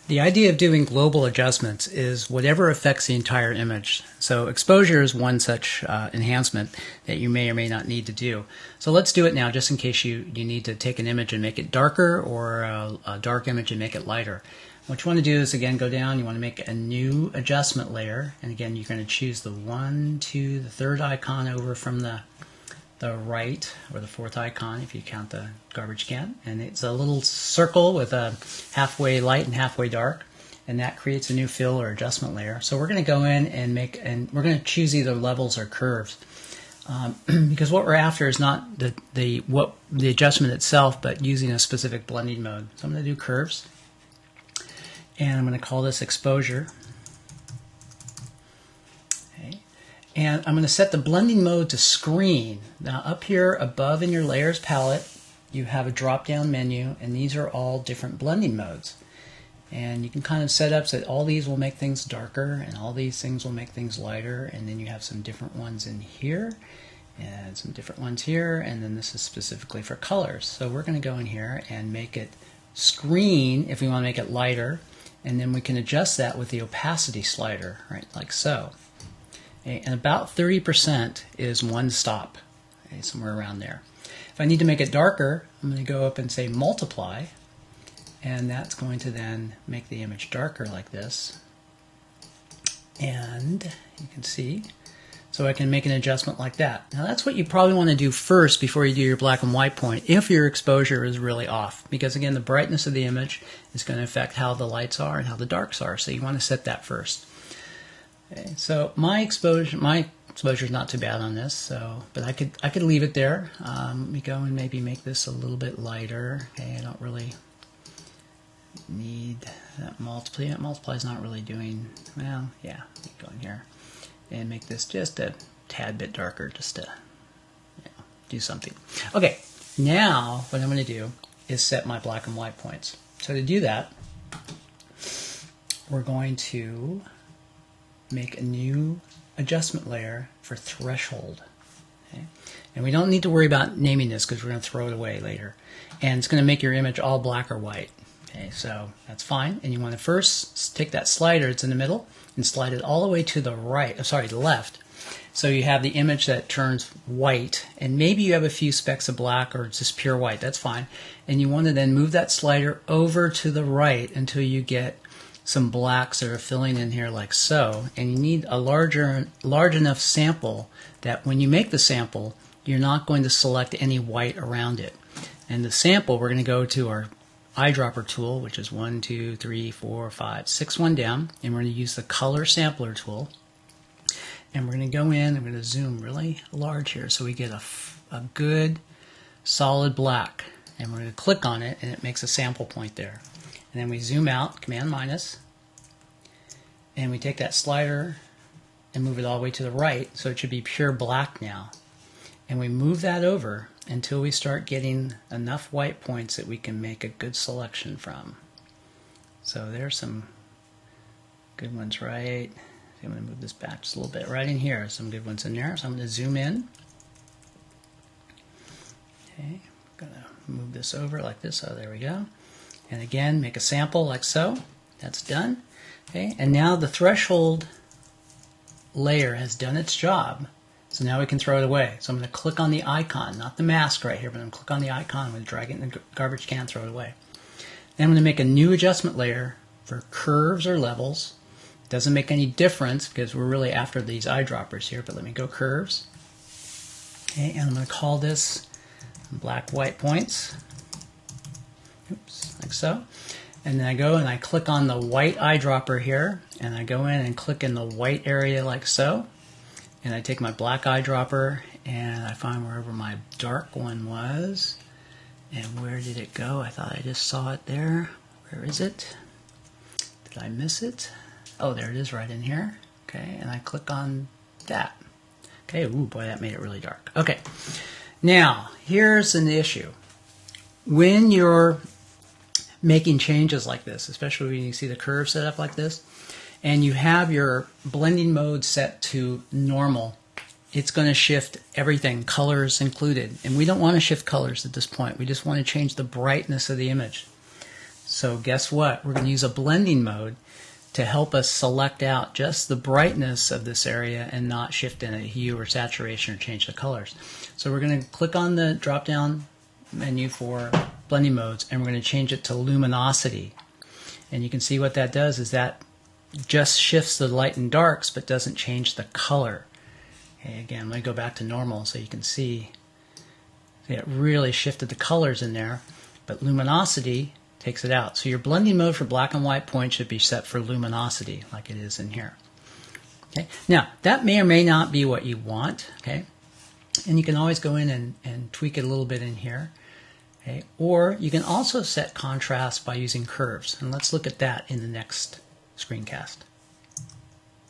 The idea of doing global adjustments is whatever affects the entire image. So exposure is one such enhancement that you may or may not need to do. So let's do it now just in case you need to take an image and make it darker, or a dark image and make it lighter. What you want to do is, again, go down, you want to make a new adjustment layer, and again you're going to choose the 1, 2, the third icon over from the right, or the fourth icon if you count the garbage can, and it's a little circle with a halfway light and halfway dark, and that creates a new fill or adjustment layer. So we're going to go in and we're going to choose either levels or curves, because what we're after is not the adjustment itself, but using a specific blending mode. So I'm going to do curves, and I'm going to call this exposure. And I'm going to set the blending mode to screen. Now up here above in your layers palette, you have a drop-down menu, and these are all different blending modes. And you can kind of set up so that all these will make things darker, and all these things will make things lighter, and then you have some different ones in here, and some different ones here, and then this is specifically for colors. So we're going to go in here and make it screen if we want to make it lighter, and then we can adjust that with the opacity slider, right, like so. And about 30% is one stop, somewhere around there. If I need to make it darker, I'm going to go up and say multiply, and that's going to then make the image darker like this. And you can see, so I can make an adjustment like that. Now that's what you probably want to do first before you do your black and white point, if your exposure is really off, because again the brightness of the image is going to affect how the lights are and how the darks are, so you want to set that first. Okay, so my exposure is not too bad on this, so but I could leave it there. Let me go and maybe make this a little bit lighter. Okay, I don't really need that multiply. That multiply is not really doing well. Yeah, go in here and make this just a tad bit darker, just to do something. Okay, now what I'm going to do is set my black and white points. So to do that, we're going to make a new adjustment layer for threshold. Okay? And we don't need to worry about naming this because we're going to throw it away later. And it's going to make your image all black or white. Okay, so that's fine. And you want to first take that slider, it's in the middle, and slide it all the way to the right, the left. So you have the image that turns white, and maybe you have a few specks of black or just pure white, that's fine. And you want to then move that slider over to the right until you get some blacks that are filling in here like so, and you need a large enough sample that when you make the sample you're not going to select any white around it. And the sample, we're going to go to our eyedropper tool, which is 1, 2, 3, 4, 5, 6 one down, and we're going to use the color sampler tool, and we're going to go in and we're going to zoom really large here so we get a good solid black, and we're going to click on it and it makes a sample point there. And then we zoom out, Command minus, and we take that slider and move it all the way to the right, so it should be pure black now. And we move that over until we start getting enough white points that we can make a good selection from. So there's some good ones right. I'm going to move this back just a little bit. Right in here, some good ones in there. So I'm going to zoom in. Okay, I'm going to move this over like this. Oh, there we go. And again, make a sample like so. That's done. Okay, and now the threshold layer has done its job. So now we can throw it away. So I'm going to click on the icon, not the mask right here, but I'm going to click on the icon. I'm going to drag it in the garbage can, throw it away. Then I'm going to make a new adjustment layer for curves or levels. It doesn't make any difference because we're really after these eyedroppers here, but let me go curves. Okay, and I'm going to call this black white points. Oops, like so. And then I go and I click on the white eyedropper here, and I go in and click in the white area like so. And I take my black eyedropper and I find wherever my dark one was. And where did it go? I thought I just saw it there. Where is it? Did I miss it? Oh, there it is right in here. Okay, and I click on that. Okay, ooh boy, that made it really dark. Okay, now here's an issue. When you're making changes like this, especially when you see the curve set up like this, and you have your blending mode set to normal, it's going to shift everything, colors included. And we don't want to shift colors at this point. We just want to change the brightness of the image. So guess what? We're going to use a blending mode to help us select out just the brightness of this area and not shift in a hue or saturation or change the colors. So we're going to click on the drop down menu for blending modes, and we're going to change it to luminosity. And you can see what that does is that just shifts the light and darks but doesn't change the color. Okay, again, let me go back to normal so you can see it really shifted the colors in there, but luminosity takes it out. So your blending mode for black and white point should be set for luminosity like it is in here. Okay. Now that may or may not be what you want, okay? And you can always go in and tweak it a little bit in here. Okay. Or you can also set contrast by using curves, and let's look at that in the next screencast.